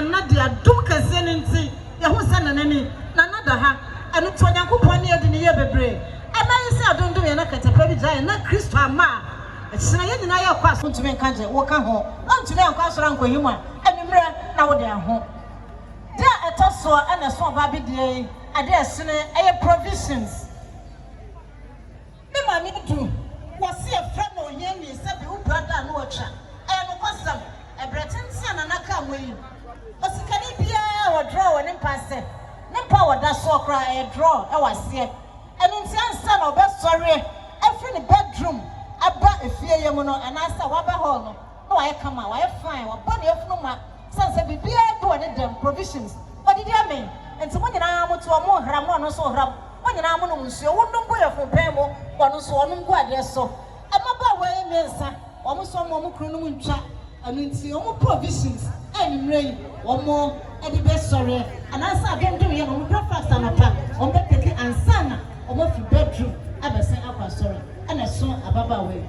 nana de adom kase ne nti ye ho sa nanani nana da ha eno to Nyankopon ne adi ne ye bebre e ma yesi adondom ye na katapa bi gya na Kristo ama sina ye nyina ye kwa so ntumi nka je wo ka ho ontumi anka so ran kohim a enimre na wo de ho de etoso ana so ba bi de ade esene eye provisions me ma mi du wo se fra no ye mi se bi wo brada no ocha no kwasam ebretensi na naka moyi osikani bia wo draw wo ne pase ne pa wo da so kra e draw e wase enu nti ansa na obesore every bedroom aba efie yemu no anasa waba hall no no waye kama waye fine waba ne efunu ma sanse bibia do ne dem provisions odidi amen enti mo nyina mo to mo hram no so hram mo nyina mo no nsuo wonum bo yefo pen mo wono so wonum go ade so amaba waye mensa omo so mo kru no ntwa anu nti omo provisions enimrei omo edi be sorry anasa adondom ye no mo breakfast anapa omo peke ansana omo fi bedroom abese akwa sorry ana so ababa we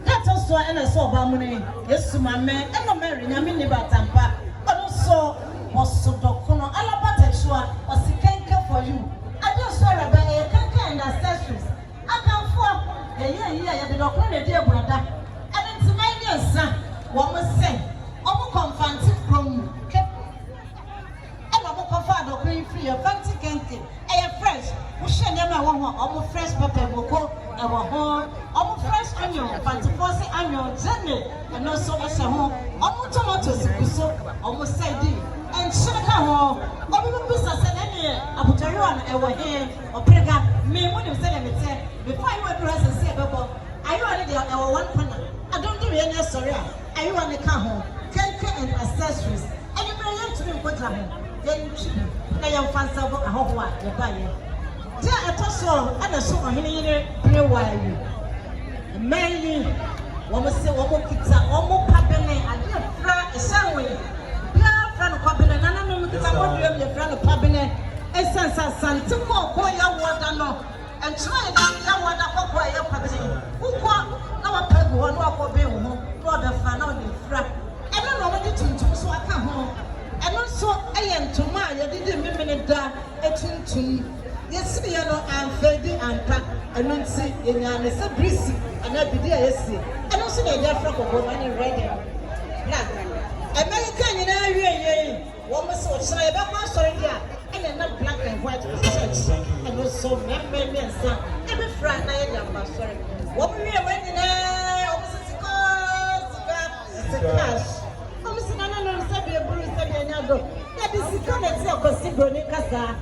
that also ana so oba mu ne yesu mame eno mary nyame ne batampa ono so wosodokono alabata chua osikenke for you ade so raba e kanka and accessories akanfo ye de dokono ne die burada ade ntimai ne nsa wo mo se omo confrontive from eno mo konfa dokono free your fancy kenke e fresh wo hye ne ma wo ho omo fresh pepper boko omo fresh onion fantifosi onion jene and also ose ho omo tomatoes kuso omo side and shaka ho omo bisa se na ne abutari wan e wo he oprega me mo dem se na mete before I went dress and say bebo ayo ani de e wo one corner I don't do any sorry ayo ani ka ho cake and accessories any me yam to me ko dra ho then chibi na yam fansa bo ahoho a ye ba ye ja etoso ana so ohene yene bre wayu many woman say woman kita woman pabene ade fra esanwe bia fra no pabene nana no kita mo dua me fra no pabene esansa Asantefo ko ya woda no enchira ya woda kokko ya pabene ukwa na wa pagu ho no akobe ho no da fa na o fra eno no mo di tuntum so aka ho eno so eye ntoma ya didi memene da etuntum yes we no amfedi ampa eno nti enya ne se brisi ana bidi ayesi eno so na ya fra kokko no ani red black America nyina awie wo mo so chira e ba kwa sori dia ene na black and white church eno so me nsa e be fra na ya da ba sori wo mo wie we nyina wo mo sika wo mo sina na no se be buru se be nya do ya bi sika na ti akosi broni kasa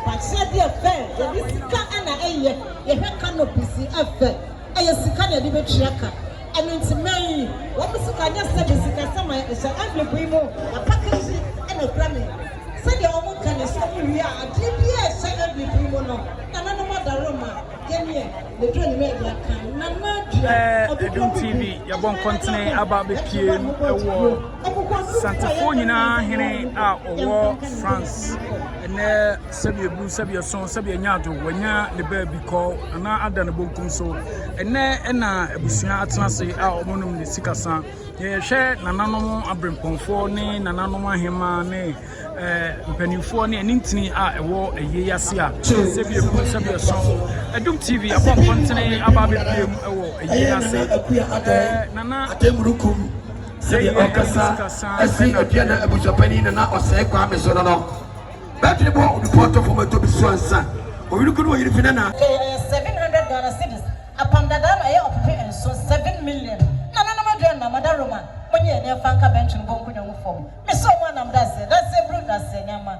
but she dey fair ya bi sika ana eye ye hwe canopy afa eye sika na bi betwaka eno ntimai wo mo sika nya se be sika sama e sha envelope imo a package ena krame se de wo mo kan so wi a ade bi e sha envelope imo no na no ma da roma yenie le dro ni me dia kan na ma dia Edum TV ya bon kontine aba be pie ewo Asantefo Hene a owo France ene sebie bu sebie son sebie nyado wanya ne ba bi ko na ada ne bonkum so ene na ebusua atenase a omonum ne sikasa ye hwe nananom abremponfo ne nananom ahema ne mpanimfo ne nintini a ewo eye yase a sebie bu sebie son Edum TV ya bon kontine aba be pie ewo eye yase nana atemrukum se okasa asi apiana abusopani na osai kwa meso no battery bo report from a to be so ansa o wiru kuno yiri fina na $700 cedis upon the dam aye of pay so 7 million nana na madran na madaroma monye ne fanka bench no bonku nyamu form me so mo nam that's bro that's nyama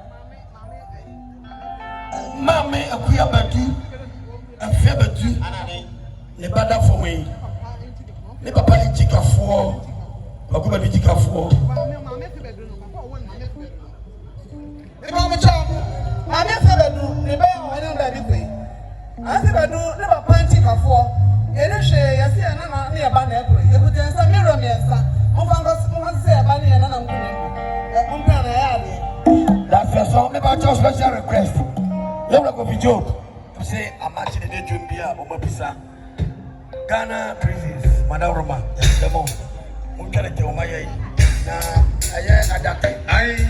mame akuya badu afia badu ne bada for me ne papa ni jikafo akuba ni jikafo Mama chap, mama febedu, ne ba o ene da bi kwe. Ase bedu ne ba panti kafo. Ene hwe yase na na ne ba na ekure. Ekute nsa mi ro mi nsa. Mo fa ngo mo se ba ne na na ngune. Mo mpra na ya de. That person me ba just special request. You will go video. Say I'm actually the Jumbia o mapisa. Ghana princess, Madam Roma. Come on. Mo kare te o maye. Na aye adake. Ai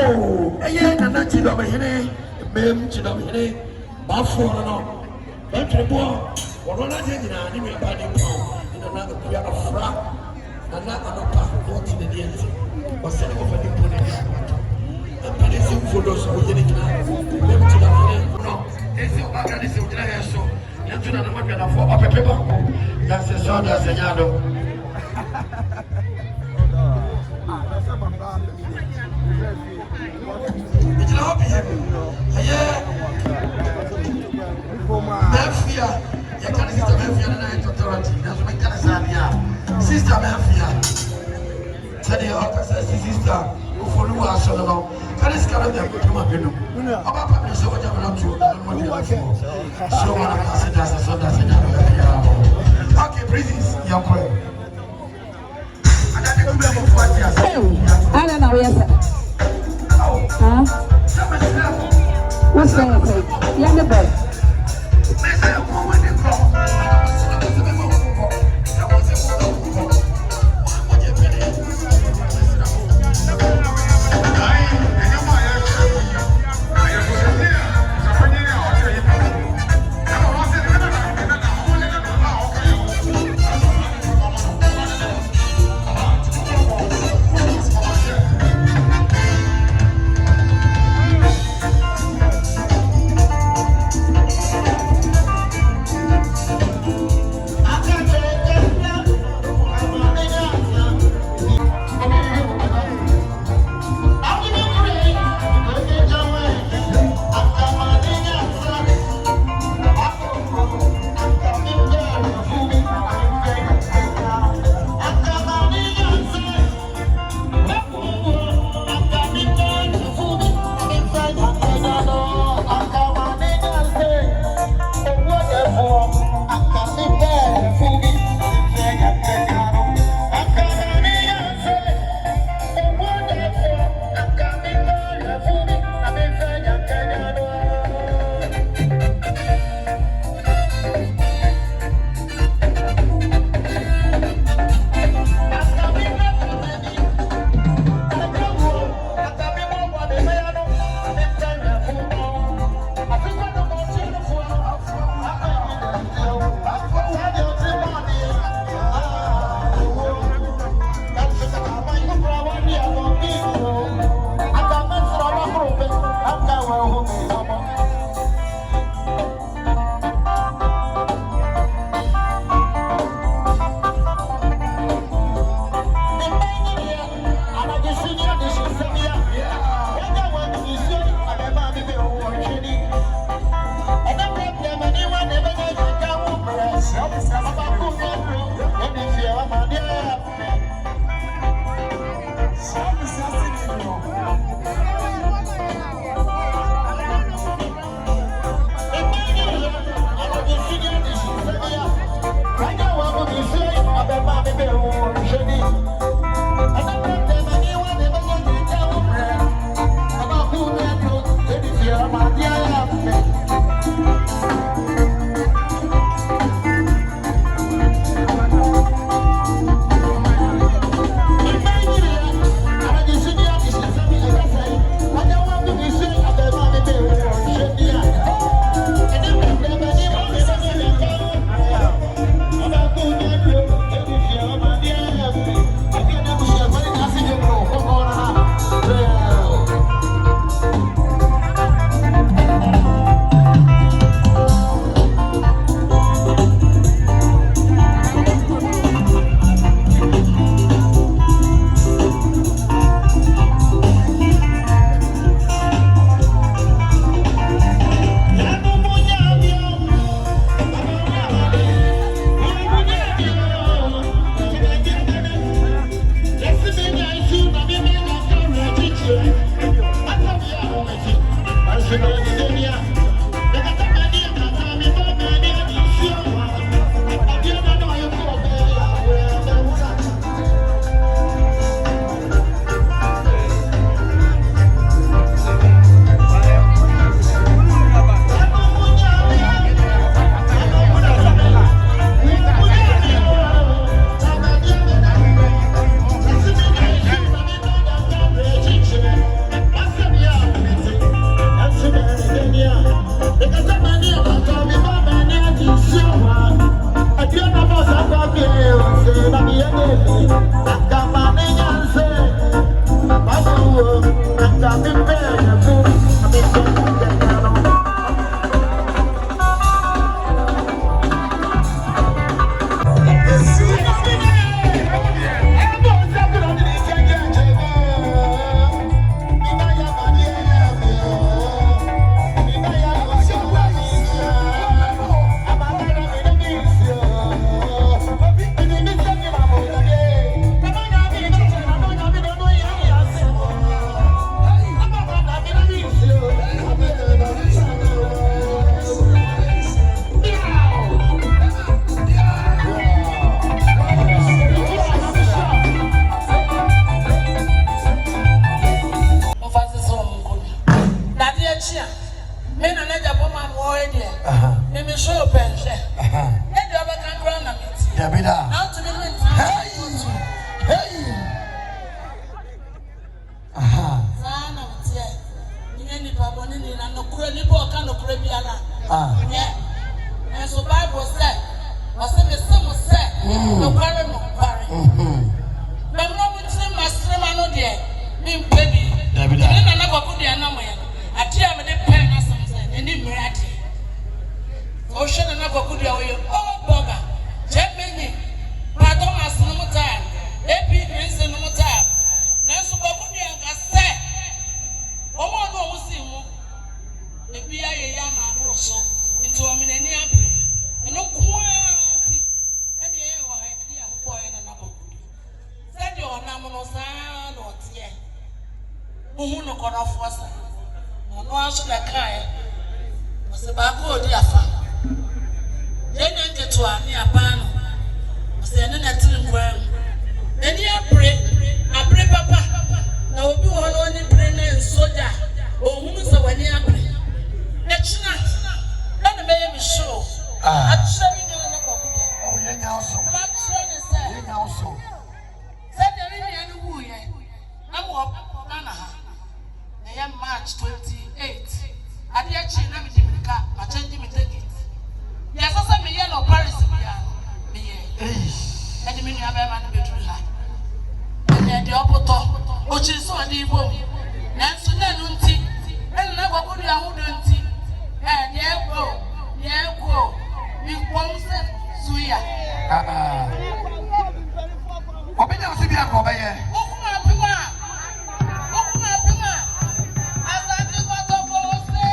Oh, yeah, and that's it over here. Mem, Chidam here. Buffalo, no. That's the boy. What I did in an anime by the pound in another prayer of frat. And not another what in the end. Or setting off a new pony. And Paris for those who didn't know. Mem, Chidam here. No, it's your back and it's your hair. So, you're to the one for a paper. That's a son, that's a yard. Sister Mafia, tell your sister who follow us on the law. Can this kind of them to my window? About public so much I'm not true. So one of us does so that's a okay, please, young boy. And I think we're for 5 years. I don't know, yes. Huh? What's that? Young boy. monosa no tie. Muhu no kono fosa. No aso da kai. Ose ba ko odi afa. Yenya nketo a ne aba no. Ose ne na tiri nkwan. Eni abre papa. Na obi wo no ni bre na soja. Ohunu se wani abre. Echina. Na me ye mi show. Achira mi no na ko. Oh, yenya also. Ma chira ni se. Yenya also. Se de ri ni anu wu ye. Na mo na ha. Na ya March 28. Ade achi na me dimika, ma change me ticket. Ya sasa me ye no Paris bia. Me ye. Ade me ni aba ma na betu ha. Ade de opoto. O chi so ade ibo. Na nso na nu nti. Ene na Kwaku Dua hu do nti. Ye go. Mi kwon se suya. Obenya ose bia ko be ye. Okuma pima. Asante Kotoko se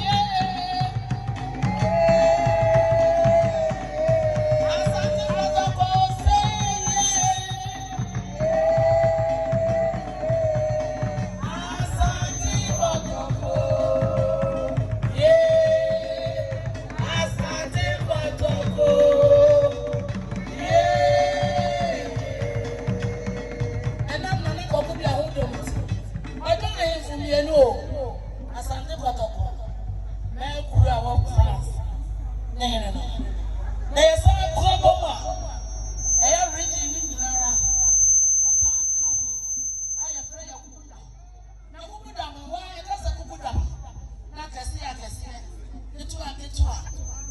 ye. Asante Kotoko se ye. Asante Kotoko. Ye. Asante Kotoko. Ye. Ena nana Kwaku Dua hu do mti. Ojo na yin fun ye no. Asante Kotoko. Me kuru awo France. Ne no. Na ye sa ko boma. E ya region ni nyara. Osanka hu. Aya fra ya Kwaku Dua. Na Kwaku Dua mo wa e kasa Kwaku Dua. Na kase ya kase. Ketu a.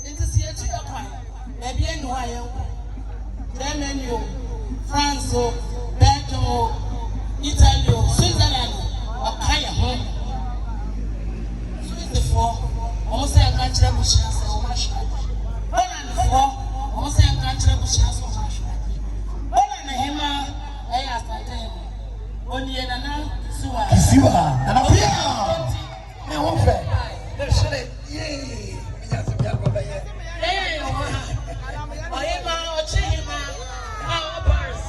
Enti etu ya kwa. Na bi enu aye wo. Germany o. France o. Belgium o. Italy o. Switzerland o. Okaya ho. Switzerland almost say I can't tell you she has so much. Holland almost say I can't tell you she has so much. Holland hema eh Asantefo. Oni na Siwa. Na pia. Me wo fe. Le shele. Ye. Biya se bia ko be ye. Oyema ochihima. Ah Paris.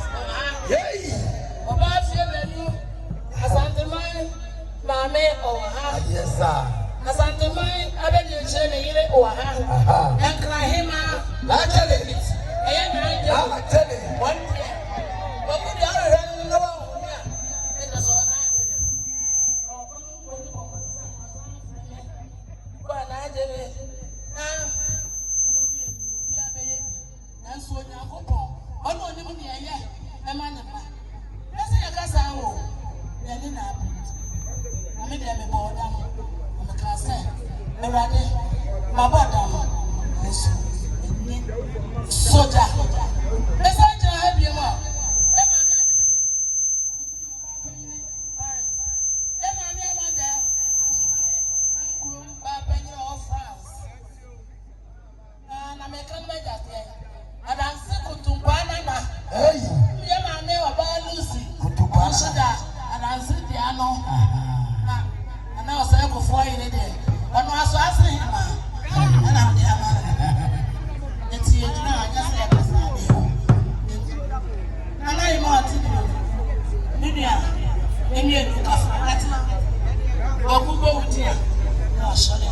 Yey. Oba fie benu. Asantefo mame oha. Yes sir. Asantefo abeni chere ne yire oha. Enkra hima. Actually. Eh na ide. Actually. One day. Kwaku Dua ran no wa nya. Ina so na ide. Kwa na ide. Nubia beye. Nanso nya kopo. Ono oni mu ne ye. E ma ne pa. Ese ya kasa wo. Ya ni na abi. Ami de me bo da mo. Me ka se. Ewade. Ma bo da mo. Yesu. Soja. Esa jira ha bi mo. E ma mi ade. E ma mi amada. Ba penye of France. Na me kan me jate. Adanse kutumba na. Hey. Ye ma me oba Lucy. Kutuba. Soja. Adanse di ano. Na o se ko fo ire de. Ono aso ase hima. Na de ama. Eti ejuna anya se ya kasa de ho. Ana imo atidu. Nidia. Emi edu ka fa lati. Ogugbo udia. Na shole.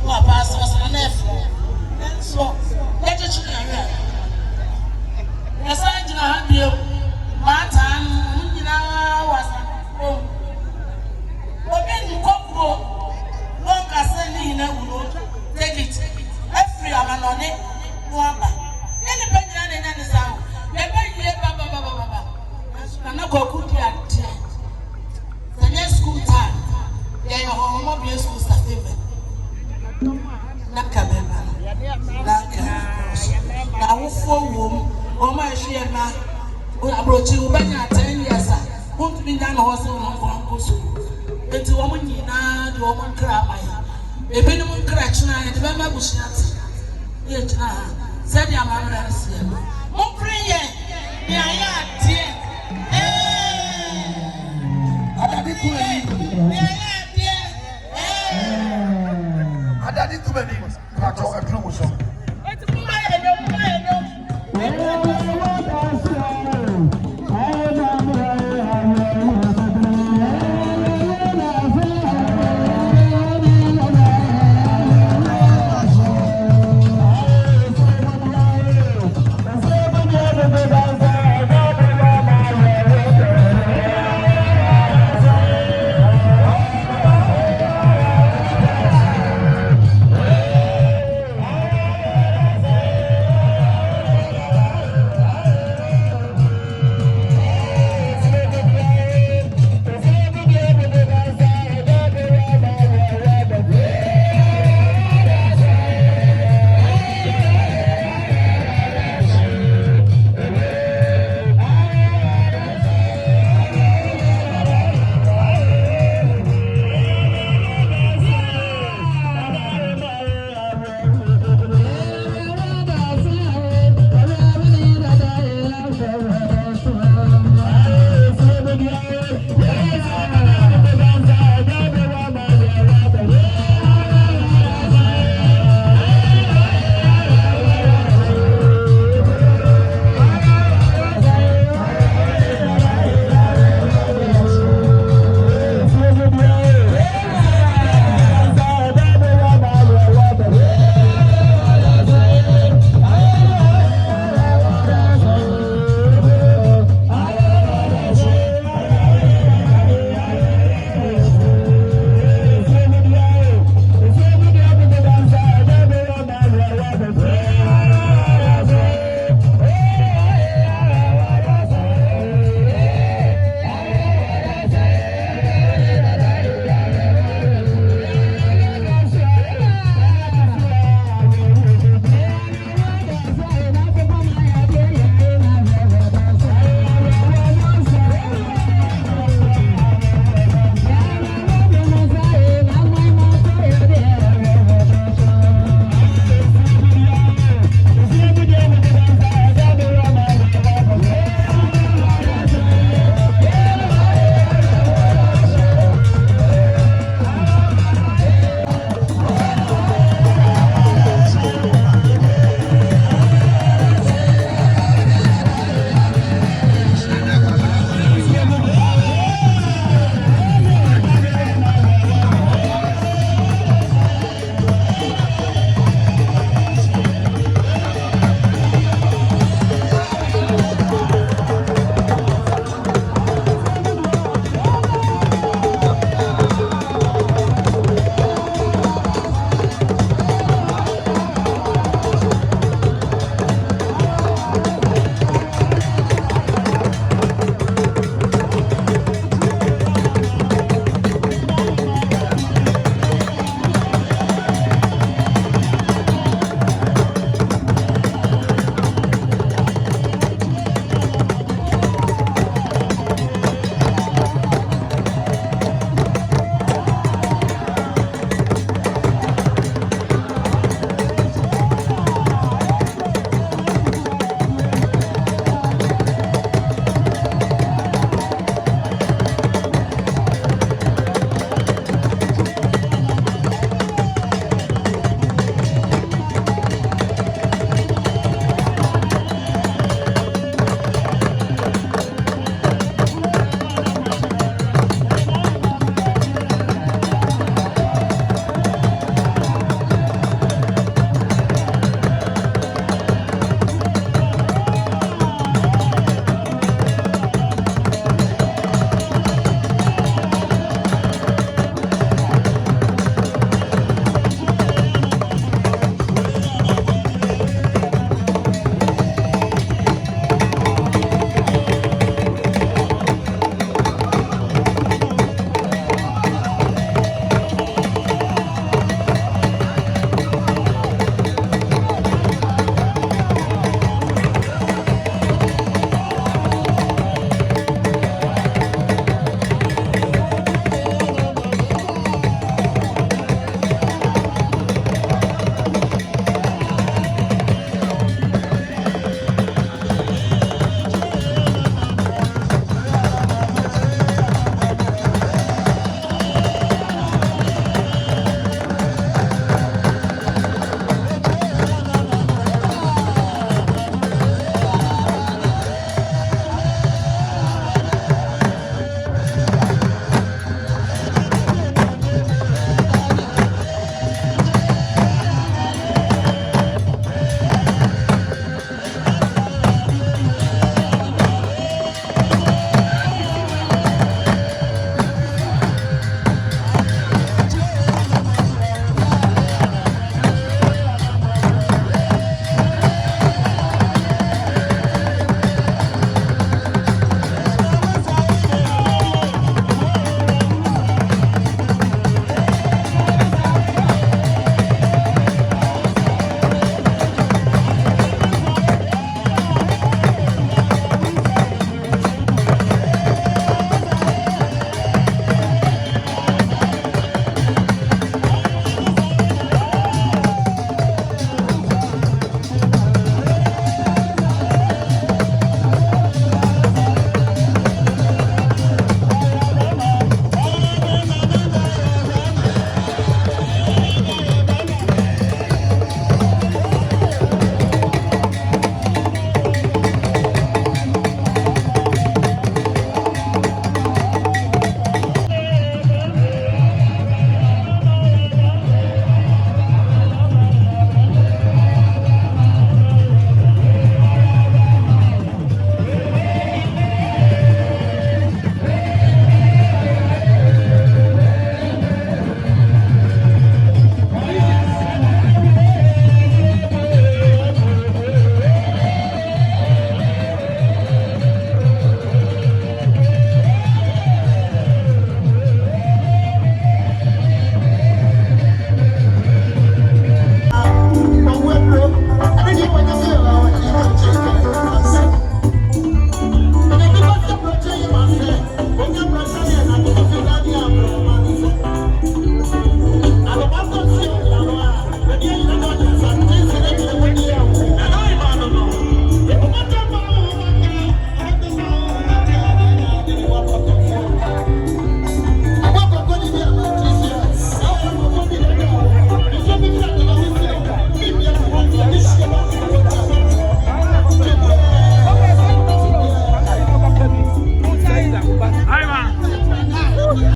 Wa pa so so na efo. So, let it china. Yes, I did not have you. My time, you know, was home. Open Coco, long as any in a wood, take it. Every man on it, Wamba. Any penny and any sound. Never hear Baba. I'm not Kwaku Dua. The next school time, they are home of your school certificate. Nakabema. Na wofo wom o ma hwe na abrochi wo banya 10 years a won't be done ho se no nko so enti wo nyina de wo nkra mai ebe no nkra china de be ma bushia ati ye china ha se de amara na se mo pray ye ya tie Adadi kumeni. ya tie Adadi kumeni. Pato